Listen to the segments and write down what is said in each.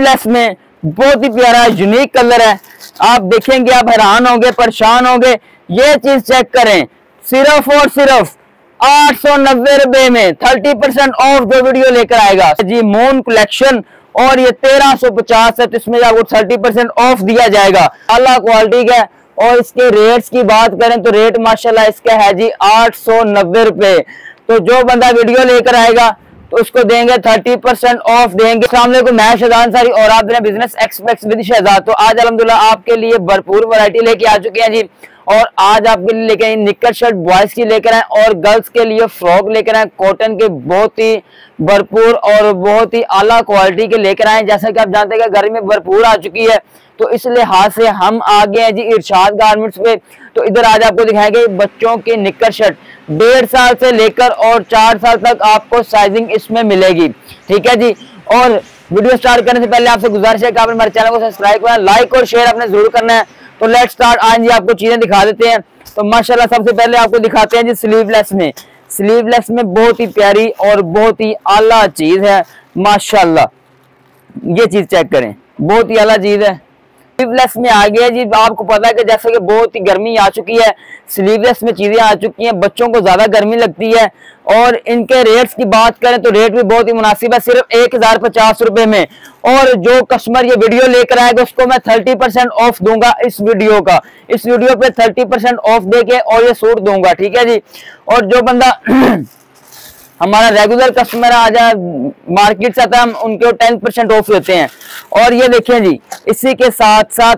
Sleeveless में बहुत ही प्यारा यूनिक कलर है। आप देखेंगे आप हैरान होंगे, परेशान होंगे। ये चीज चेक करें, सिर्फ और सिर्फ 890 रुपए में 30% ऑफ जो वीडियो लेकर आएगा जी मून कलेक्शन, और ये 1350 है, तो इसमें आपको 30% ऑफ दिया जाएगा। आला क्वालिटी का। और इसके रेट्स की बात करें तो रेट माशाल्लाह इसका है जी 890 रुपए। तो जो बंदा वीडियो लेकर आएगा तो उसको देंगे 30% ऑफ देंगे। अस्सलाम वालेकुम, मैं शहजाद अंसारी और आप देखें बिजनेस एक्सपर्ट्स विद शहजाद। तो आज अल्हम्दुलिल्लाह आपके लिए भरपूर वैरायटी लेके आ चुके हैं जी। और आज आपके लिए लेके आए निक्कर शर्ट बॉयज की लेकर आए और गर्ल्स के लिए फ्रॉक लेकर आए, कॉटन के बहुत ही भरपूर और बहुत ही आला क्वालिटी के लेकर आए। जैसा कि आप जानते हैं कि गर्मी भरपूर आ चुकी है, तो इस लिहाज से हम आ गए हैं जी इरशाद गारमेंट्स पे। तो इधर आज आपको दिखाएंगे बच्चों की निक्कर शर्ट 1.5 साल से लेकर और 4 साल तक आपको साइजिंग इसमें मिलेगी। ठीक है जी। और वीडियो स्टार्ट करने से पहले आपसे गुजारिश है कि आप हमारे चैनल को सब्सक्राइब करना, लाइक और शेयर आपने जरूर करना है। तो लेट्स स्टार्ट। आज जी आपको चीजें दिखा देते हैं। तो माशाल्लाह सबसे पहले आपको दिखाते हैं जी स्लीवलेस में। स्लीवलेस में बहुत ही प्यारी और बहुत ही आला चीज है माशाल्लाह। ये चीज चेक करें, बहुत ही आला चीज है। स्लीवलेस में आ गया जी। आपको पता है कि जैसे कि बहुत ही गर्मी आ चुकी है, स्लीवलेस में चीजें आ चुकी हैं, बच्चों को ज्यादा गर्मी लगती है। और इनके रेट्स की बात करें तो रेट भी बहुत ही मुनासिब है, सिर्फ 1050 रुपए में। और जो कस्टमर ये वीडियो लेकर आएगा उसको मैं 30% ऑफ दूंगा इस वीडियो का। इस वीडियो पे 30% ऑफ देके और ये सूट दूंगा। ठीक है जी। और जो बंदा हमारा रेगुलर कस्टमर आ जाए, मार्केट से आता है, हम उनके 10% ऑफ देते हैं। और ये देखें जी, इसी के साथ साथ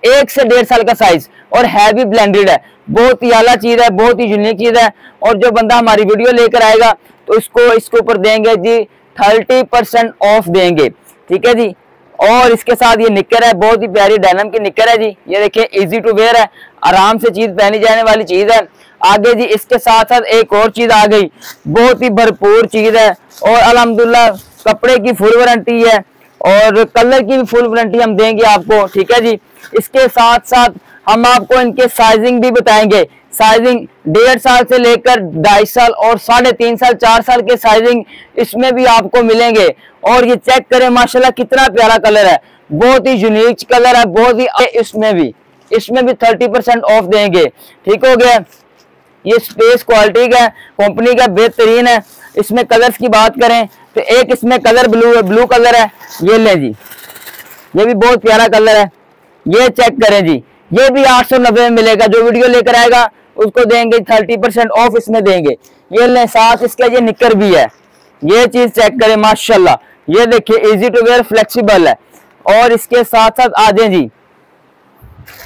1 से 1.5 साल का साइज और है भी ब्लेंडेड है। बहुत ही आला चीज है, बहुत ही यूनिक चीज है। और जो बंदा हमारी वीडियो लेकर आएगा तो इसके ऊपर देंगे जी 30% ऑफ देंगे। ठीक है जी। और इसके साथ ये निक्कर है, बहुत ही प्यारी डेनिम की निक्कर है जी। ये देखिए इजी टू वेयर है, आराम से चीज पहनी जाने वाली चीज है। आगे जी इसके साथ साथ एक और चीज आ गई, बहुत ही भरपूर चीज है। और अल्हम्दुलिल्लाह कपड़े की फुल वारंटी है और कलर की भी फुल वारंटी हम देंगे आपको। ठीक है जी। इसके साथ साथ हम आपको इनके साइजिंग भी बताएंगे। साइजिंग 1.5 साल से लेकर 2.5 साल और 3.5 साल 4 साल के साइजिंग इसमें भी आपको मिलेंगे। और ये चेक करें माशाल्लाह कितना प्यारा कलर है, बहुत ही यूनिक कलर है, बहुत ही। इसमें भी 30% ऑफ देंगे। ठीक हो गया। ये स्पेस क्वालिटी का कंपनी का बेहतरीन है। इसमें कलर्स की बात करें तो एक इसमें कलर ब्लू कलर है, ये ले जी, ये भी बहुत प्यारा कलर है। ये चेक करें जी, ये भी 890 में मिलेगा। जो वीडियो लेकर आएगा उसको देंगे 30% ऑफ इसमें देंगे। ये ले, साथ इसका ये निक्कर भी है। ये चीज चेक करें माशाल्लाह। ये देखिए इजी टू वेयर, फ्लेक्सिबल है। और इसके साथ साथ आ जाए जी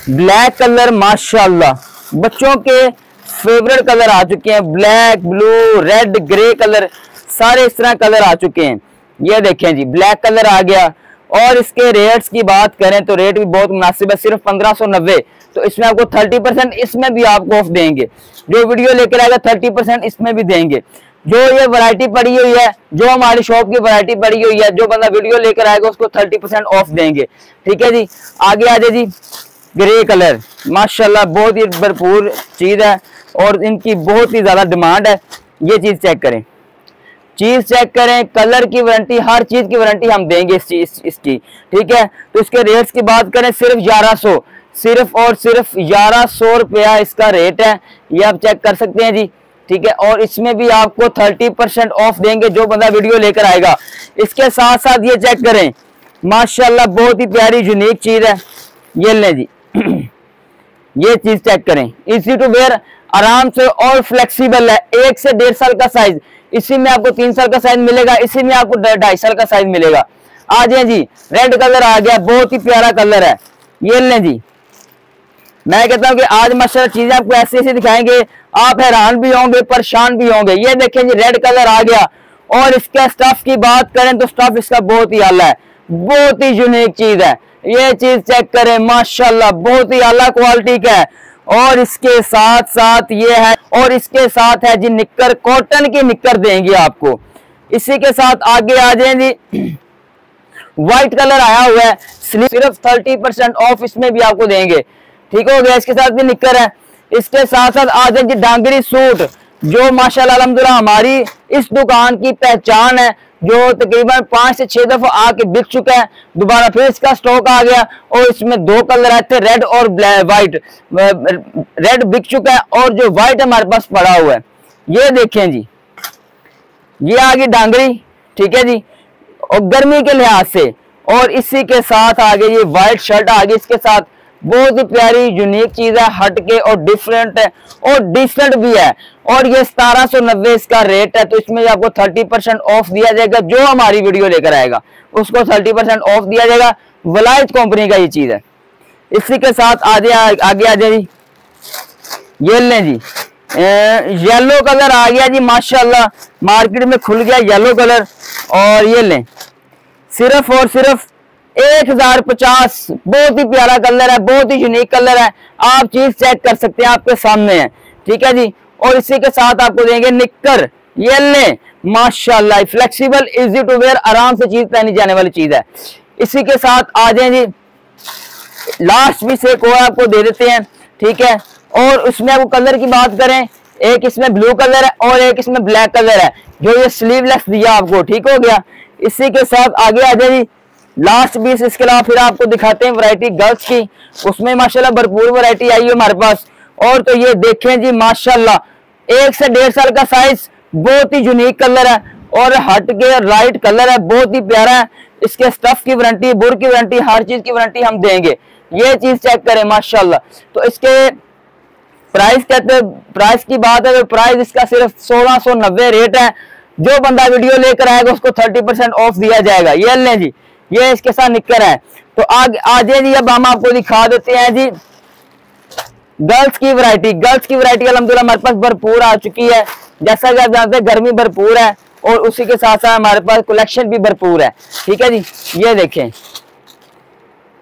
ब्लैक कलर, माशाल्लाह बच्चों के फेवरेट कलर आ चुके हैं। Black, blue, red, grey colour, सारे इस तरह कलर आ चुके हैं। ये देखें जी ब्लैक कलर आ गया। और इसके रेट्स की बात करें तो रेट भी बहुत मुनासिब है, सिर्फ 1590। तो इसमें आपको 30% इसमें भी आपको ऑफ देंगे। जो वीडियो लेकर आएगा 30% इसमें भी देंगे। जो ये वैरायटी पड़ी हुई है, जो हमारी शॉप की वैरायटी पड़ी हुई है, जो बंदा वीडियो लेकर आएगा उसको 30% ऑफ देंगे। ठीक है जी। आगे आ जाए जी ग्रे कलर, माशाल्लाह बहुत ही भरपूर चीज है और इनकी बहुत ही ज्यादा डिमांड है। ये चीज चेक करें, चीज चेक करें, कलर की वारंटी, हर चीज की वारंटी हम देंगे इसकी। ठीक है। तो इसके रेट्स की बात करें सिर्फ 1100, सिर्फ और सिर्फ 1100 रुपया इसका रेट है। ये आप चेक कर सकते हैं जी। ठीक है। और इसमें भी आपको 30% ऑफ देंगे जो बंदा वीडियो लेकर आएगा। इसके साथ साथ ये चेक करें माशाल्लाह बहुत ही प्यारी यूनिक चीज है। ये ले जी ये चीज चेक करें, इजी टू वेयर, आराम से और फ्लेक्सिबल है। 1 से 1.5 साल का साइज, इसी में आपको 3 साल का साइज मिलेगा, इसी में आपको 2.5 साल का साइज मिलेगा। आ जाए जी रेड कलर आ गया, बहुत ही प्यारा कलर है। ये लें जी। मैं कहता हूं कि आज माशाल्लाह चीजें आपको ऐसी ऐसी दिखाएंगे, आप हैरान भी होंगे, परेशान भी होंगे। ये देखें जी रेड कलर आ गया। और इसके स्टफ की बात करें तो स्टफ इसका बहुत ही आला है, बहुत ही यूनिक चीज है। ये चीज चेक करें माशाल्लाह बहुत ही आला क्वालिटी का है। और इसके साथ साथ ये है, और इसके साथ है जी निक्कर, कॉटन की निक्कर देंगे आपको। इसी के साथ आगे आ जाए जी व्हाइट कलर आया हुआ है, सिर्फ 30% ऑफ इसमें भी आपको देंगे। ठीक हो गया। इसके साथ भी निक्कर है। इसके साथ साथ आ जाए जी डांगरी सूट, जो माशाल्लाह अल्हम्दुलिल्लाह हमारी इस दुकान की पहचान है, जो तकरीबन 5 से 6 दफा आके बिक चुका है, दोबारा फिर इसका स्टॉक आ गया और इसमें 2 कलर आए थे, रेड और व्हाइट। रेड बिक चुका है और जो व्हाइट हमारे पास पड़ा हुआ है ये देखें जी, ये आ गई डांगरी, ठीक है जी, और गर्मी के लिहाज से। और इसी के साथ आगे ये व्हाइट शर्ट आ गई इसके साथ, बहुत ही प्यारी यूनिक चीज है, हटके और डिफरेंट है और डिसेंट भी है। और ये 1790 इसका रेट है, तो इसमें आपको 30% ऑफ दिया जाएगा। जो हमारी वीडियो लेकर आएगा उसको 30% ऑफ दिया जाएगा। वलायत कंपनी का ये चीज है। इसी के साथ आगे आ जाए जी, ये लें जी, येलो कलर आ गया जी माशाल्लाह, मार्केट में खुल गया येलो कलर। और ये लें सिर्फ और सिर्फ 1050, बहुत ही प्यारा कलर है, बहुत ही यूनिक कलर है। आप चीज चेक कर सकते हैं, आपके सामने है, ठीक है जी। और इसी के साथ आपको देंगे निक्कर, ये लें माशाल्लाह, फ्लेक्सिबल, इजी टू वेयर, आराम से चीज पहनी जाने वाली चीज है। इसी के साथ आ जाए जी, लास्ट भी से को आपको दे देते हैं, ठीक है। और उसमें आपको कलर की बात करें, एक इसमें ब्लू कलर है और एक इसमें ब्लैक कलर है, जो ये स्लीवलेस दिया आपको, ठीक हो गया। इसी के साथ आगे आ जाए जी, लास्ट पीस। इसके अलावा फिर आपको दिखाते हैं वैरायटी गर्ल्स की, उसमें माशाल्लाह भरपूर वैरायटी आई है हमारे पास। और तो ये देखें जी माशाल्लाह, 1 से 1.5 साल का साइज, बहुत ही यूनिक कलर है और हट के राइट कलर है, बहुत ही प्यारा है। इसके स्टफ की वारंटी, बुर की वारंटी, हर चीज की वारंटी हम देंगे। ये चीज चेक करें माशाल्लाह। तो इसके प्राइस कहते हैं, प्राइस की बात है तो प्राइस इसका सिर्फ 1690 रेट है। जो बंदा वीडियो लेकर आएगा उसको 30% ऑफ दिया जाएगा। ये लें जी, ये इसके साथ निक्कर है। तो आगे जी अब हम आपको दिखा देते हैं जी गर्ल्स की वैरायटी। गर्ल्स की वैरायटी अल्हम्दुलिल्लाह हमारे पास भरपूर आ चुकी है। जैसा कि आप जानते हैं गर्मी भरपूर है और उसी के साथ साथ हमारे पास कलेक्शन भी भरपूर है, ठीक है जी। ये देखें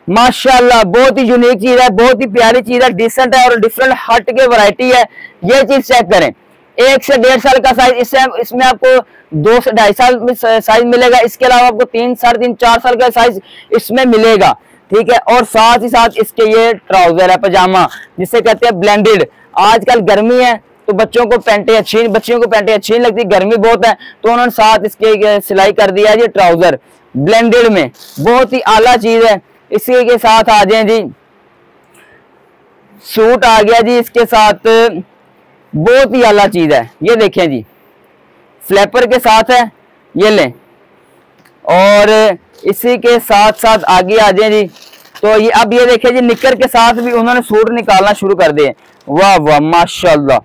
माशाल्लाह, बहुत ही यूनिक चीज है, बहुत ही प्यारी चीज है, डिसेंट है और डिफरेंट हट के वैरायटी है। ये चीज चेक करें, 1 से 1.5 साल का साइज, इसमें आपको 2 से 2.5 साल में साइज मिलेगा। इसके अलावा आपको 3, 3.5, 4 साल का साइज इसमें मिलेगा, ठीक है। और साथ ही साथ इसके ये ट्राउजर है, पजामा, जिसे कहते हैं ब्लेंडेड। आजकल गर्मी है तो बच्चों को पैंटें अच्छी नहीं लगती, गर्मी बहुत है, तो उन्होंने साथ इसके सिलाई कर दिया है। ये ट्राउजर ब्लेंडेड में बहुत ही आला चीज है। इसी के साथ आ जाए जी, सूट आ गया जी इसके साथ, बहुत ही आला चीज है। ये देखें जी, फ्लैपर के साथ है, ये लें। और इसी के साथ साथ आगे आ जाए जी, तो ये अब ये देखें जी, निक्कर के साथ भी उन्होंने सूट निकालना शुरू कर दिए। वाह वाह माशाल्लाह,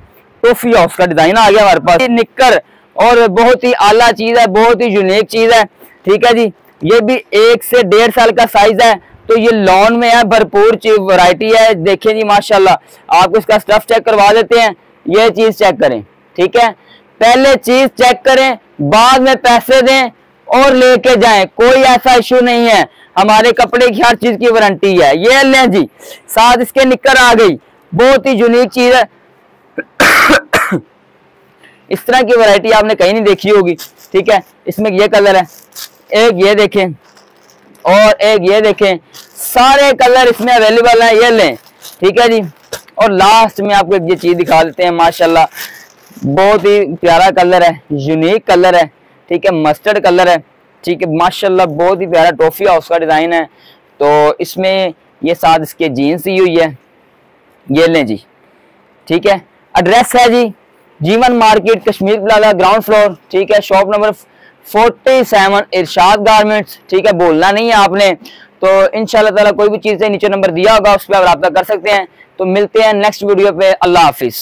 टॉफी हाउस का डिजाइन आ गया हमारे पास निक्कर, और बहुत ही आला चीज है, बहुत ही यूनिक चीज है, ठीक है जी। ये भी 1 से 1.5 साल का साइज है, तो ये लॉन में है, भरपूर वैरायटी है। देखें जी माशाल्लाह, आपको इसका स्टफ चेक करवा देते हैं। ये चीज चेक करें, ठीक है। पहले चीज चेक करें, बाद में पैसे दें और लेके जाएं, कोई ऐसा इशू नहीं है। हमारे कपड़े की हर चीज की वारंटी है। ये लें जी, साथ इसके निक्कर आ गई, बहुत ही यूनिक चीज है। इस तरह की वैरायटी आपने कहीं नहीं देखी होगी, ठीक है। इसमें ये कलर है, एक ये देखें और एक ये देखें, सारे कलर इसमें अवेलेबल हैं। ये लें, ठीक है जी। और लास्ट में आपको एक ये चीज दिखा देते हैं माशाल्लाह, बहुत ही प्यारा कलर है, यूनिक कलर है, ठीक है, मस्टर्ड कलर है, ठीक है माशाल्लाह, बहुत ही प्यारा टॉफी हाउस का डिजाइन है। तो इसमें ये साथ इसके जीन्स दी हुई है। ये लें जी, ठीक है। एड्रेस है जी जीवन market, Kashmir plaza, ground floor, ठीक है। शॉप नंबर 47 इरशाद गारमेंट्स, ठीक है, बोलना नहीं है आपने। तो इंशाल्लाह ताला कोई भी चीज़ नीचे नंबर दिया होगा उस पर आप रब्ता कर सकते हैं। तो मिलते हैं नेक्स्ट वीडियो पे। अल्लाह हाफिज।